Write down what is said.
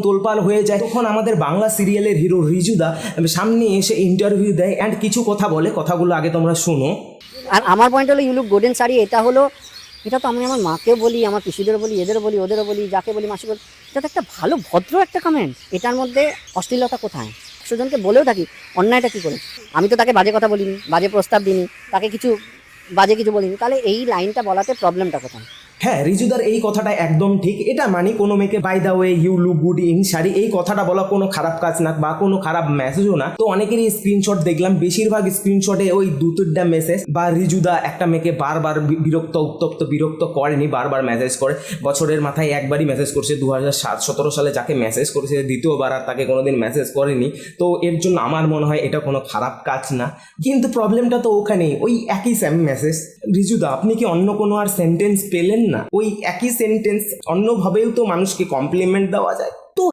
তোলপাল হয়ে যায়। তখন আমাদের বাংলা সিরিয়ালের হিরো রিজুদা সামনে এসে ইন্টারভিউ দেয় অ্যান্ড কিছু কথা বলে, কথাগুলো আগে তোমরা শোনো। আর আমার পয়েন্ট হলো ইউ লুক গোল্ডেন শাড়ি, এটা তো আমি আমার মাকেও বলি, আমার পিসিদেরও বলি, এদেরও বলি, ওদেরও বলি, যাকে বলি মাসি বলি, এটা তো একটা ভালো ভদ্র একটা কমেন্ট। এটার মধ্যে অশ্লীলতা কোথায়? 100 জনকে বলেও থাকি, অন্যায়টা কী করে? আমি তো তাকে বাজে কথা বলিনি, বাজে প্রস্তাব দিইনি, তাকে বাজে কিছু বলিনি, তাহলে এই লাইনটা বলাতে প্রবলেমটা কোথায়? হ্যাঁ, রিজুদার এই কথাটা একদম ঠিক। এটা মানে কোনো মেয়েকে by the way you look good in sari এই কথাটা বলা কোনো খারাপ কাজ না বা কোনো খারাপ মেসেজও না। তো অনেকেরই স্ক্রিনশট দেখলাম, বেশিরভাগ স্ক্রিনশটে ওই 2-3টা মেসেজ বা রিজুদা একটা মেয়েকে বারবার বিরক্ত করেনি, বারবার মেসেজ করে। বছরের মাথায় একবারই মেসেজ করছে 2017 সালে, যাকে মেসেজ করেছে দ্বিতীয়বার আর তাকে কোনোদিন মেসেজ করেনি। তো এর জন্য আমার মনে হয় এটা কোনো খারাপ কাজ না। কিন্তু প্রবলেমটা তো ওখানেই, ওই একই সেম মেসেজ। রিজুদা, আপনি কি অন্য কোনো আর সেন্টেন্স পেলেন না? ওই একই সেন্টেন্স অন্যভাবেও তো মানুষকে কমপ্লিমেন্ট দেওয়া যায়।